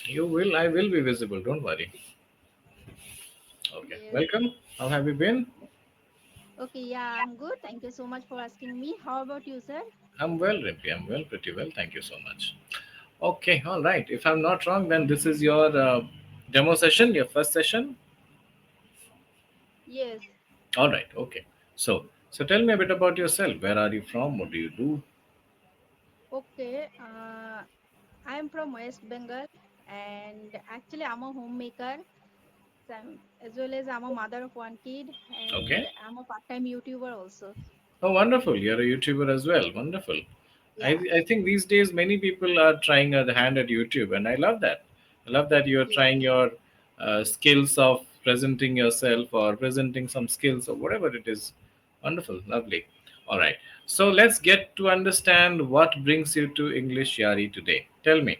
You will, I will be visible. Don't worry. Okay. Yes. Welcome. How have you been? Okay, yeah, I'm good. Thank you so much for asking me. How about you, sir? I'm well, Rimpi. I'm well, pretty well. Thank you so much. Okay. All right. If I'm not wrong, then this is your demo session, your first session. Yes. All right. Okay. So tell me a bit about yourself. Where are you from? What do you do? Okay. I am from West Bengal and actually I'm a homemaker as well as I'm a mother of one kid and Okay. I'm a part-time YouTuber also. Oh, wonderful. You're a YouTuber as well. Wonderful. I, Yeah. I think these days many people are trying a hand at YouTube, and I love that. I love that you're Yes. trying your skills of presenting yourself or presenting some skills or whatever it is. Wonderful. Lovely. All right. So let's get to understand what brings you to English Yari today. Tell me,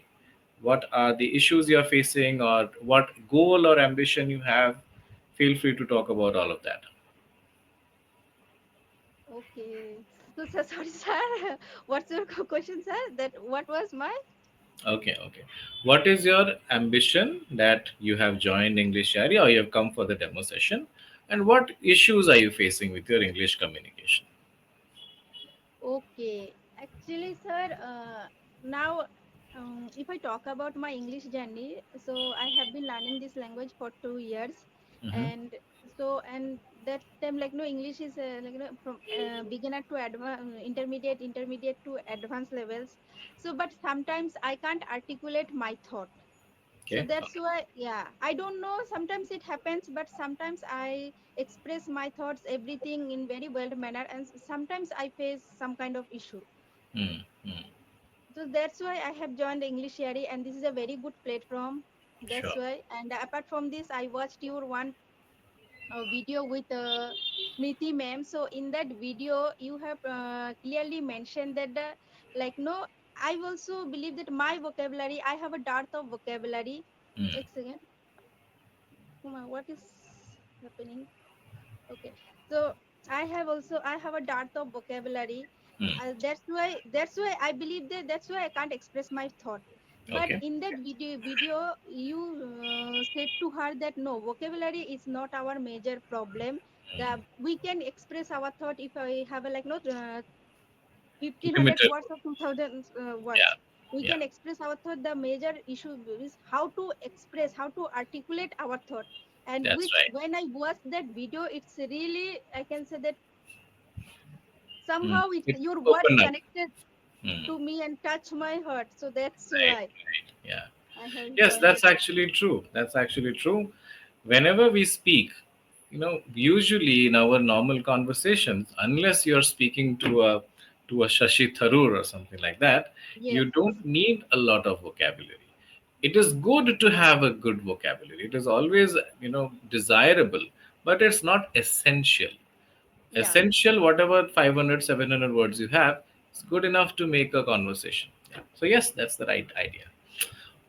what are the issues you're facing or what goal or ambition you have? Feel free to talk about all of that. Okay. So, sir, sorry, sir. What's your question, sir? That what was my? Okay, okay. What is your ambition that you have joined English area or you have come for the demo session? And what issues are you facing with your English communication? Okay, actually, sir, now if I talk about my English journey, so I have been learning this language for 2 years, Hmm. and and that time like no English is like from beginner to advanced, intermediate to advanced levels. So, but sometimes I can't articulate my thought. So Okay, that's why, yeah, I don't know. Sometimes it happens, but sometimes I express my thoughts, everything in very well manner, and sometimes I face some kind of issue. mm, mm, So that's why I have joined the English Yari, and this is a very good platform. That's sure. why. And apart from this, I watched your one video with Smriti ma'am. So in that video, you have clearly mentioned that like no, I also believe that my vocabulary, I have a dearth of vocabulary. Mm, One second. What is happening? Okay, so I have a dearth of vocabulary. mm, That's why I believe that that's why I can't express my thought. But okay. in that video you said to her that no, vocabulary is not our major problem. Mm. The we can express our thought if I have a like no 1500 Limited. words or 2000 Yeah, words. We yeah, can express our thought. The major issue is how to express, how to articulate our thought. And that's which right. when I watched that video, it's really, I can say that Mm. somehow it's It your words opened up. connected Mm. to me and touch my heart. So that's Right, why right. Yeah. I have Yes, joined that's this. actually true. That's actually true. Whenever we speak, usually in our normal conversations, unless you're speaking to a Shashi Tharoor or something like that, you Yes, don't need a lot of vocabulary. It is good to have a good vocabulary. It is always, desirable, but it's not essential. yeah. Essential, whatever 500, 700 words you have, is good enough to make a conversation. Yeah. So yes, that's the right idea.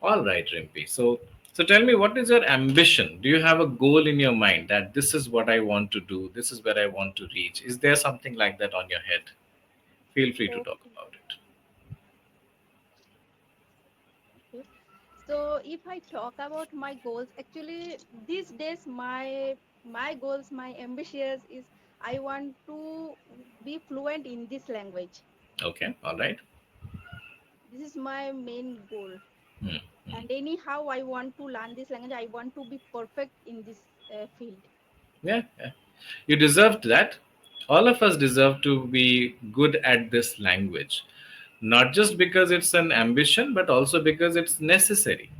All right, Rimpi. So tell me, what is your ambition? Do you have a goal in your mind that this is what I want to do? This is where I want to reach? Is there something like that on your head? Feel free to talk Okay. about it. Okay. So if I talk about my goals, actually these days my goals, my ambitions is I want to be fluent in this language. Okay. All right. This is my main goal. Hmm. And anyhow, I want to learn this language. I want to be perfect in this field. Yeah, yeah. You deserved that. All of us deserve to be good at this language. Not just because it's an ambition, but also because it's necessary.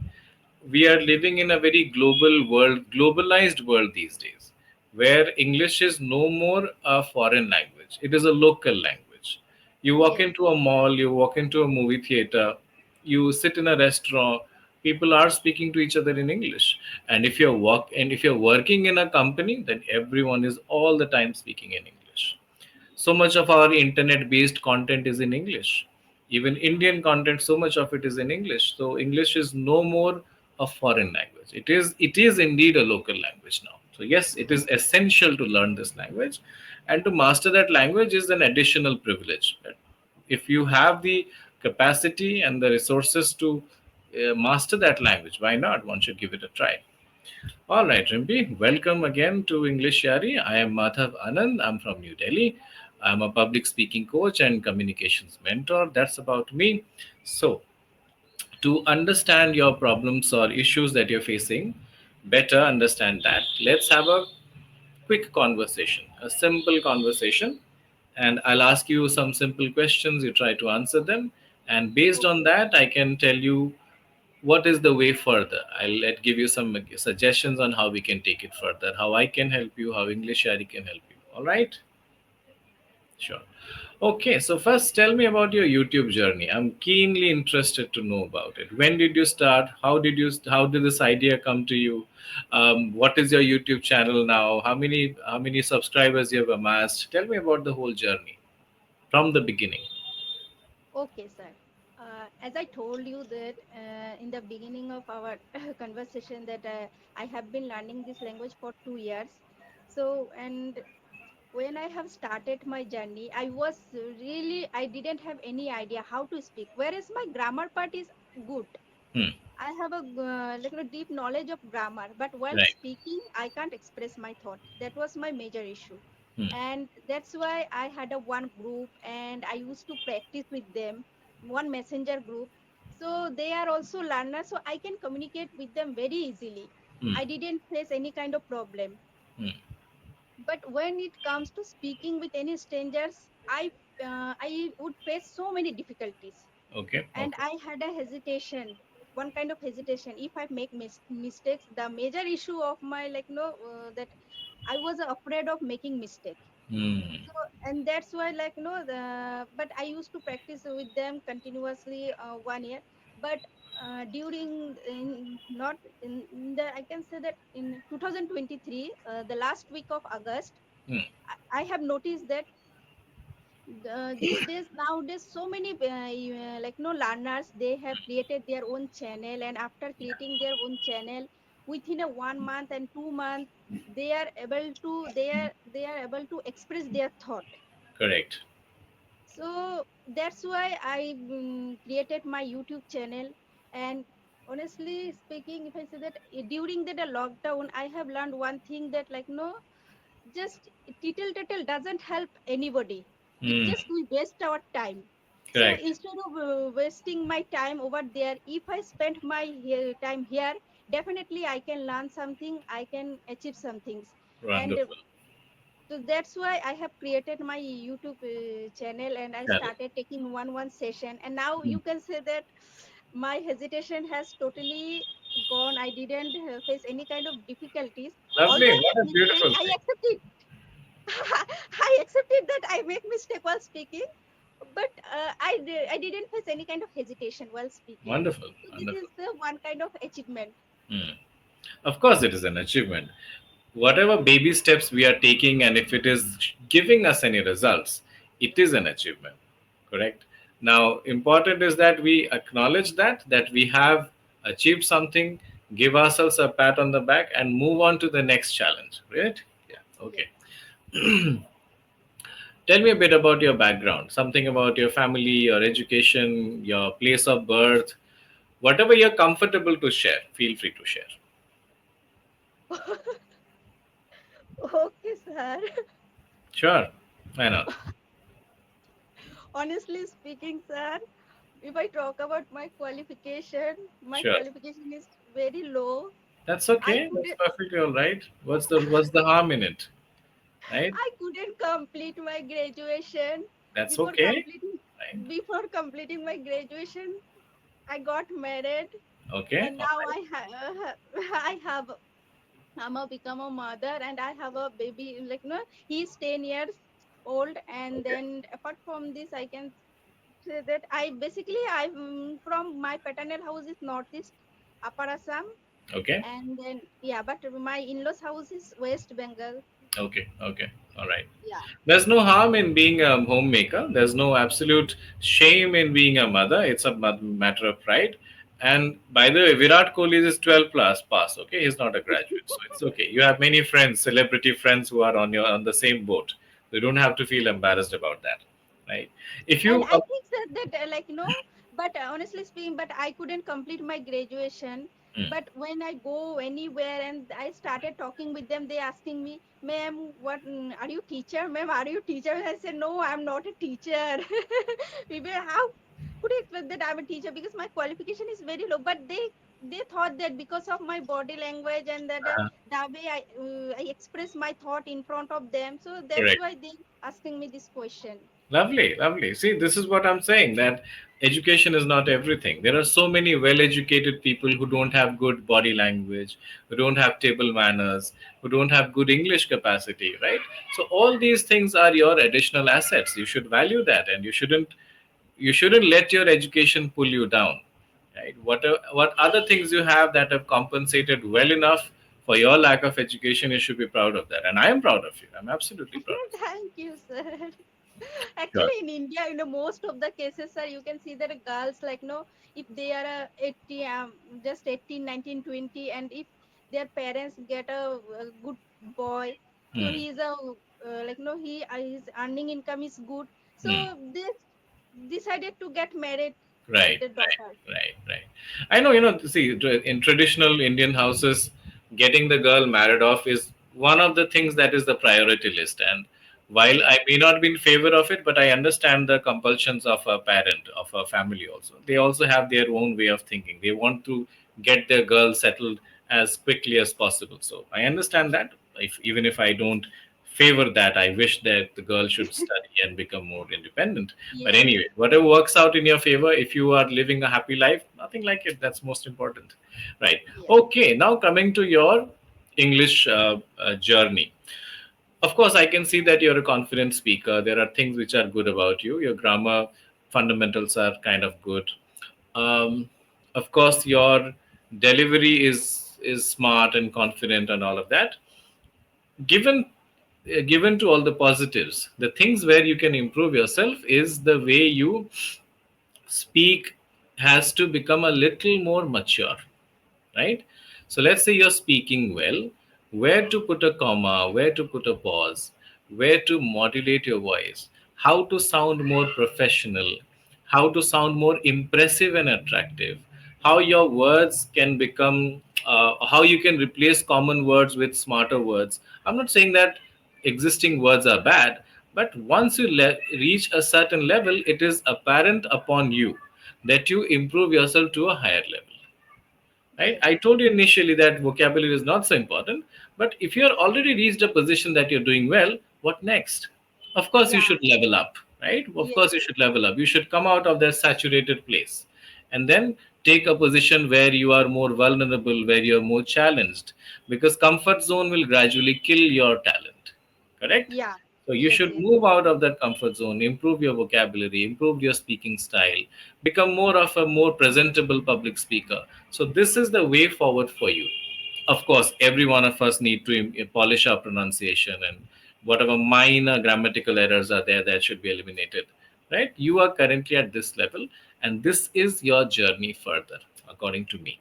We are living in a very globalized world these days, where English is no more a foreign language, it is a local language. You walk Yes, into a mall, you walk into a movie theater, you sit in a restaurant, people are speaking to each other in English. And if you're working in a company, then everyone is all the time speaking in English. So much of our internet based content is in English. Even Indian content, so much of it is in English. So English is no more a foreign language. It is indeed a local language now. So yes, it is essential to learn this language, and to master that language is an additional privilege. If you have the capacity and the resources to master that language. Why not? One should give it a try. All right, Rimpi, welcome again to English Shari. I am Madhav Anand. I'm from New Delhi. I'm a public speaking coach and communications mentor. That's about me. So, to understand your problems or issues that you're facing, better understand that, let's have a quick conversation, a simple conversation, and I'll ask you some simple questions. You try to answer them, and based on Okay. that, I can tell you what is the way further. Give you some suggestions on how we can take it further, how I can help you, how English Shari can help you. All right? Sure. Okay, so first tell me about your YouTube journey. I'm keenly interested to know about it. When did you start? How did this idea come to you? What is your YouTube channel now? How many subscribers you have amassed? Tell me about the whole journey from the beginning. Okay, sir. As I told you that in the beginning of our conversation that I have been learning this language for 2 years. So, and when I have started my journey, I didn't have any idea how to speak. Whereas my grammar part is good. Hmm. I have a deep knowledge of grammar, but while Right. speaking, I can't express my thought. That was my major issue, Hmm. and that's why I had a one group, and I used to practice with them, one messenger group. So they are also learners, so I can communicate with them very easily. Hmm. I didn't face any kind of problem. Hmm. But when it comes to speaking with any strangers, I would face so many difficulties, Okay. and Okay. I had a hesitation, one kind of hesitation. If I make mistakes, the major issue of my that I was afraid of making mistake. Hmm. So, and that's why but I used to practice with them continuously 1 year. But during in not in the I can say that in 2023, the last week of August, Hmm. I have noticed that these days nowadays so many learners, they have created their own channel, and after creating their own channel, within a 1 month and 2 months, they are able to express their thought. Correct. So that's why I created my YouTube channel. And honestly speaking, if I say that during the lockdown, I have learned one thing, that just tittle tattle doesn't help anybody. It Hmm. just we waste our time. So Correct. instead of wasting my time over there, if I spend my time here, definitely I can learn something, I can achieve some things. And Wonderful. so that's why I have created my YouTube channel, and I Channel. started taking one session. And now Hmm. you can say that my hesitation has totally gone. I didn't face any kind of difficulties. Although Lovely. I What make a mistake, beautiful I thing. accept it. I accepted that I make mistake while speaking, but I didn't face any kind of hesitation while speaking. Wonderful. So this Wonderful. is the one kind of achievement. Hmm. Of course, it is an achievement. Whatever baby steps we are taking, and if it is giving us any results, it is an achievement. Correct. Now, important is that we acknowledge that we have achieved something, give ourselves a pat on the back, and move on to the next challenge. Right? Yeah. Yes. Okay. Tell me a bit about your background, something about your family, your education, your place of birth, whatever you're comfortable to share. Feel free to share. Okay, sir. Sure. Why not? Honestly speaking, sir, if I talk about my Sure. qualification is very low. That's I okay. That's couldn't perfectly all right. What's the harm in it, right? I couldn't complete my graduation. That's Before okay, completing right? before completing my graduation, I got married, Okay, and all now right. I have I'm a become a mother, and I have a baby. He's 10 years old, and Okay, then apart from this, I can say that I'm from my paternal house is northeast, Upper Assam, okay, and then yeah, but my in-laws house is West Bengal. okay, okay. All right. Yeah. There's no harm in being a homemaker. There's no absolute shame in being a mother. It's a matter of pride. And by the way, Virat Kohli is 12 plus pass. Okay, he's not a graduate, so it's okay. You have many friends, celebrity friends, who are on the same boat. You don't have to feel embarrassed about that, right? If And you I think that but honestly speaking, but I couldn't complete my graduation. Mm. But when I go anywhere and I started talking with them, they asking me, ma'am, what, are you teacher, ma'am, are you teacher? And I said, no, I'm not a teacher. People, how could you expect that I'm a teacher, because my qualification is very low. But they thought that because of my body language and that Uh, the way I express my thought in front of them, so that's Correct. why they asking me this question. Lovely, lovely. See, this is what I'm saying, that education is not everything. There are so many well educated people who don't have good body language, who don't have table manners, who don't have good English capacity, right? So all these things are your additional assets. You should value that, and you shouldn't let your education pull you down, right? What other things you have that have compensated well enough for your lack of education, you should be proud of that. And I am proud of you. I'm absolutely proud of you. Thank you, sir. Sure. Actually, in India, most of the cases, sir, you can see that girls, like, no, if they are 80, just 18, 19, 20, and if their parents get a good boy, so Hmm. he is like, no, his earning income is good, so Hmm. they decided to get married Right, the right, daughter. right, right. I know, see, in traditional Indian houses, getting the girl married off is one of the things that is the priority list. And while Yes, I may not be in favor of it, but I understand the compulsions of a parent, of a family also. They also have their own way of thinking. They want to get their girl settled as quickly as possible. So I understand that. Even if I don't favor that, I wish that the girl should study and become more independent. But yes, anyway, whatever works out in your favor, if you are living a happy life, nothing like it. That's most important, right? yes, Okay, now coming to your English journey. Of course, I can see that you're a confident speaker. There are things which are good about you. Your grammar fundamentals are kind of good. Um, of course, your delivery is smart and confident and all of that. Given given to all the positives, the things where you can improve yourself is the way you speak has to become a little more mature, right? So let's say you're speaking well, where to put a comma, where to put a pause, where to modulate your voice, how to sound more professional, how to sound more impressive and attractive, how your words can become, how you can replace common words with smarter words. I'm not saying that existing words are bad, but once you reach a certain level, it is apparent upon you that you improve yourself to a higher level, right? yes, I told you initially that vocabulary is not so important, but if you're already reached a position that you're doing well, what next? Of course you yeah, should level up, right? Of course you yes, should level up. You should come out of that saturated place and then take a position where you are more vulnerable, where you're more challenged, because comfort zone will gradually kill your talent, correct? yeah, So you yes, should yes, move out of that comfort zone, improve your vocabulary, improve your speaking style, become more of a more presentable public speaker. So this is the way forward for you. Of course, every one of us need to polish our pronunciation, and whatever minor grammatical errors are there, that should be eliminated. Right? You are currently at this level, and this is your journey further, according to me.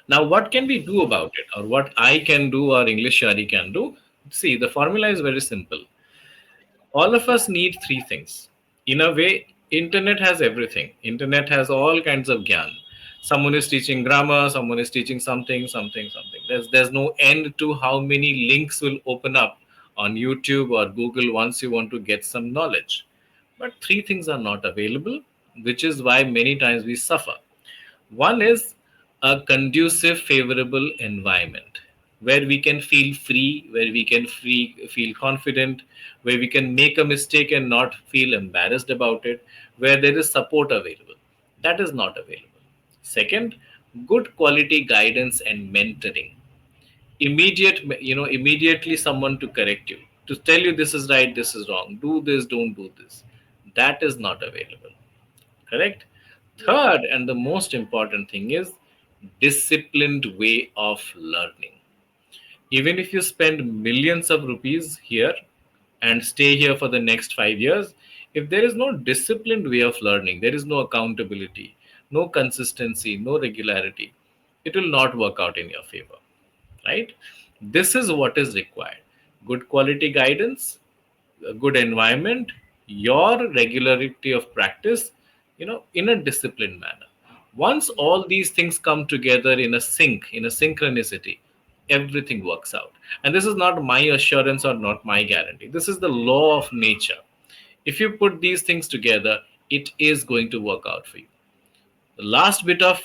Now, what can we do about it, or what I can do, or English Shari can do? See, the formula is very simple. All of us need three things. In a way, internet has everything. Internet has all kinds of gyan. Someone is teaching grammar, someone is teaching something. There's no end to how many links will open up on YouTube or Google once you want to get some knowledge. But three things are not available, which is why many times we suffer. One is a conducive, favorable environment where we can feel free, where we can feel confident, where we can make a mistake and not feel embarrassed about it, where there is support available. That is not available. Second, good quality guidance and mentoring. Immediately someone to correct you, to tell you this is right, this is wrong, do this, don't do this. That is not available. Correct? yes, Third, and the most important thing is disciplined way of learning. Even if you spend millions of rupees here and stay here for the next 5 years, if there is no disciplined way of learning, there is no accountability, no consistency, no regularity, it will not work out in your favor, right? This is what is required: good quality guidance, a good environment, your regularity of practice, in a disciplined manner. Once Yeah. all these things come together in a sync, in a synchronicity, everything works out. And this is not my assurance or not my guarantee. This is the law of nature. If you put these things together, it is going to work out for you. The last bit of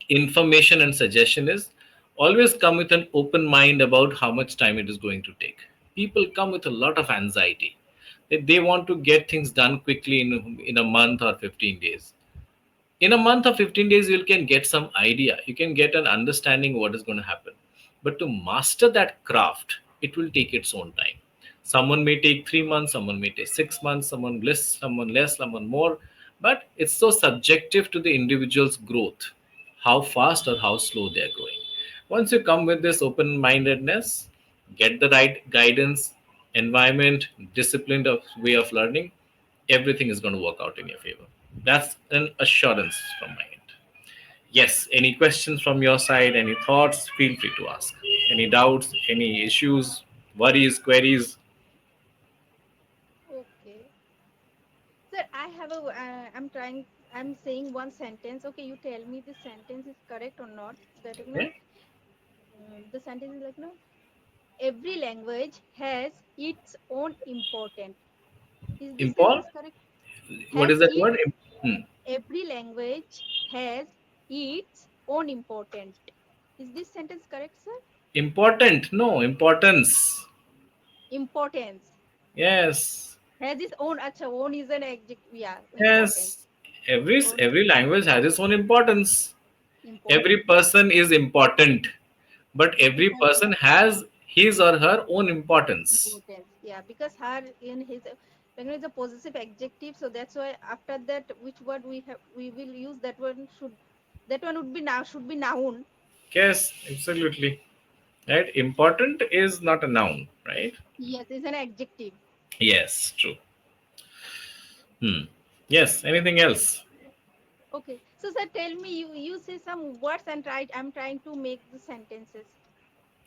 information and suggestion is, always come with an open mind about how much time it is going to take. People come with a lot of anxiety. They want to get things done quickly in a month or 15 days. In a month or 15 days, you can get some idea, you can get an understanding what is going to happen. But to master that craft, it will take its own time. Someone may take 3 months, someone may take 6 months, someone less, someone more. But it's so subjective to the individual's growth, how fast or how slow they're going. Once you come with this open mindedness, get the right guidance, environment, disciplined way of learning, everything is going to work out in your favor. That's an assurance from my end. Yes, any questions from your side, any thoughts, feel free to ask. Any doubts, any issues, worries, queries? Okay. Sir, I have a, I'm saying one sentence. Okay, you tell me this sentence is correct or not. That, Okay. the sentence is like, no, every language has its own important. Is this Import? sentence correct? What Has is that its, word? every language has its own important. Is this sentence correct, sir? Important? No, importance. Importance. Yes. Has its own, acha, own is an adjective. Yeah, important. Yes. Every Own every language has its own importance. Every importance. person is important, but every person has his or her own importance. Importance. Yeah, because her in his language is a possessive adjective, so that's why after that, which word we will use, that one would be now should be noun. Yes, absolutely. Right? Important is not a noun, right? Yes, it's an adjective. Yes, true. Yes, anything else? Okay, so sir, tell me, you say some words and try. I'm trying to make the sentences.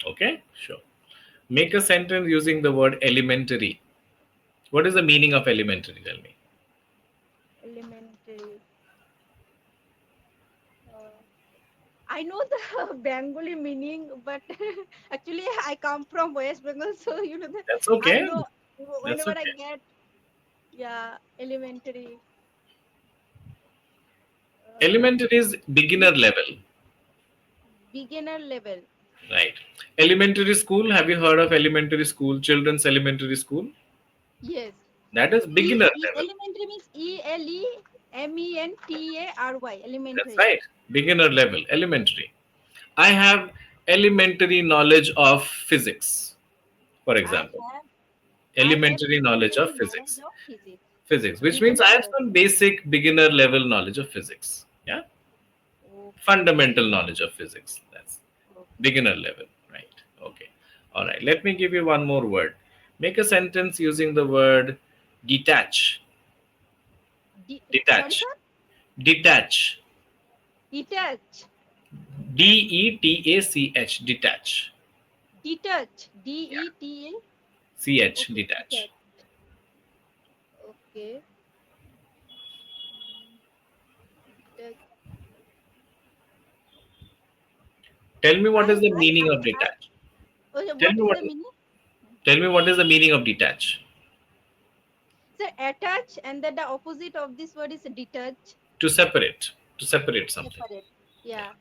Okay, sure. Make a sentence using the word elementary. What is the meaning of elementary? Tell me. Elementary. Uh, I know the Bengali meaning, but actually I come from West Bengal, so that That's I okay. know That's whenever I okay. get, yeah, elementary. Uh, Elementary is beginner be- level, beginner level. right? Elementary school. Have you heard of elementary school? Children's elementary school. Yes. That is beginner level. Elementary means Elementary. That's Elementary. right. Beginner level, elementary. I have elementary knowledge of physics, for I example. have I have Elementary knowledge of elementary knowledge physics. of physics. Physics, which means I Beginner have level. some basic beginner level knowledge of physics. Yeah. Okay. Fundamental knowledge of physics. That's Okay. beginner level, right? Okay. All right. Let me give you one more word. Make a sentence using the word detach. Sorry, Detach. sir. Detach. Detach. Detach. Detach. Detach. Yeah. Deta. Ch. Okay. Detach. Detach. Okay. Mm, Detach. Tell me what I is the I meaning of I. detach. Okay, Tell what me is what. the meaning? Tell me what is the meaning of detach. So attach, and then the opposite of this word is detach. To separate. To separate something. Separate. Yeah. Yeah.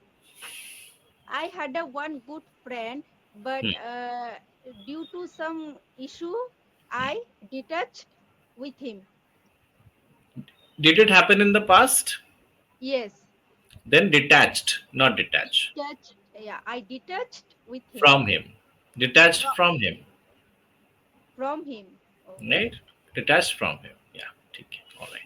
I had a one good friend, but Hmm. due to some issue, I detached with him. Did it happen in the past? Yes, Then detached, not detach. detached. Yeah, I detached with him. From him. Detached From from him. from him. Right? Okay. Detached from him. Yeah. Okay. All right.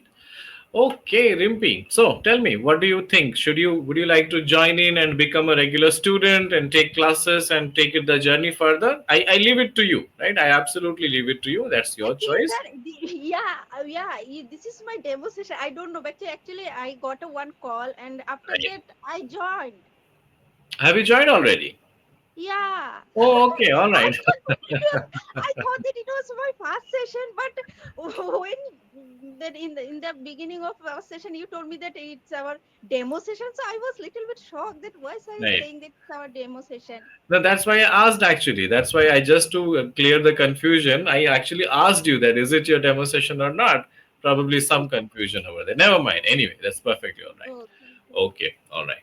Okay, Rimpi. So tell me, what do you think? Would you like to join in and become a regular student and take classes and take it the journey further? I leave it to you, right? I absolutely leave it to you. That's your Actually, choice. sir, this is my demo session. I don't know, but actually, I got a one call, and after Right. that, I joined. Have you joined already? Yeah. Oh, okay, all I right. I thought that it was my first session, but when that in the beginning of our session you told me that it's our demo session, so I was little bit shocked that why sir is Right. saying that it's our demo session. No, that's why I asked actually. That's why I just to clear the confusion, I actually asked you that is it your demo session or not? Probably some confusion over there. Never mind. Anyway, that's perfectly all right. Okay, okay. Okay, all right.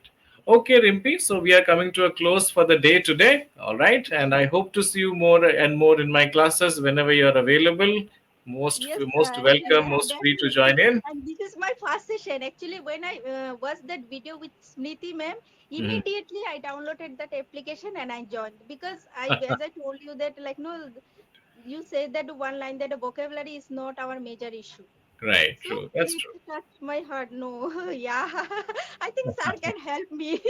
Okay, Rimpi. So we are coming to a close for the day today. All right, and I hope to see you more and more in my classes whenever you are available. Yes, Most sir. welcome, Yeah, most free to definitely. join in. And this is my first session. Actually, when I watched that video with Smriti ma'am, Mhm. immediately I downloaded that application and I joined because as I told you that like no, you said that one line that the vocabulary is not our major issue. Right, So true. That's it true. touched my heart. No, yeah, I think sir can help me.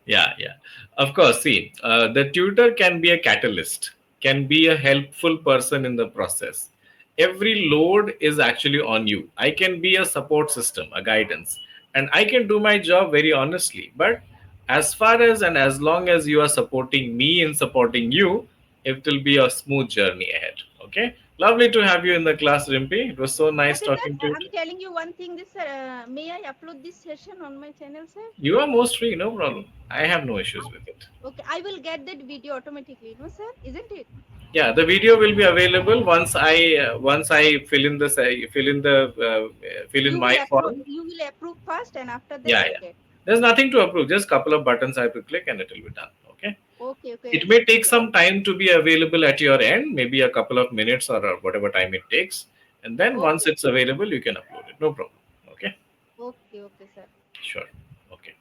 Yeah, yeah. Of course, see, the tutor can be a catalyst, can be a helpful person in the process. Every load is actually on you. I can be a support system, a guidance, and I can do my job very honestly. But as far as and as long as you are supporting me in supporting you, it will be a smooth journey ahead. Okay. Lovely to have you in the class, Rimpi. It was so nice Okay, sir. talking to you. I'm telling you one thing. This may I upload this session on my channel, sir? You are most free, no problem. I have no issues with it. Okay, I will get that video automatically, no, sir? Isn't it? Yeah, the video will be available once I fill in my form. You will approve first, and after that Yeah, I'll yeah. get. There's nothing to approve. Just couple of buttons I have to click and it will be done. Okay. Okay, It okay, may take sure. some time to be available at your end, maybe a couple of minutes or whatever time it takes, and then once Okay, it's available, you can upload it. No problem. Okay. okay, okay, sir. Sure. Okay.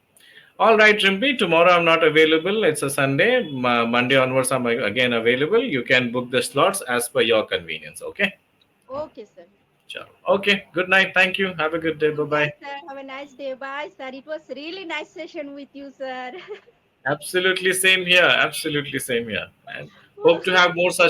All right, Rimpi. Tomorrow I'm not available. It's a Sunday. Monday onwards I'm again available. You can book the slots as per your convenience. Okay. Okay, sir. Sure. Okay. Good night. Thank you. Have a good day. Bye Good night, bye. sir. Have a nice day. Bye, sir. It was really nice session with you, sir. Absolutely same here. Absolutely same here. And hope to have more such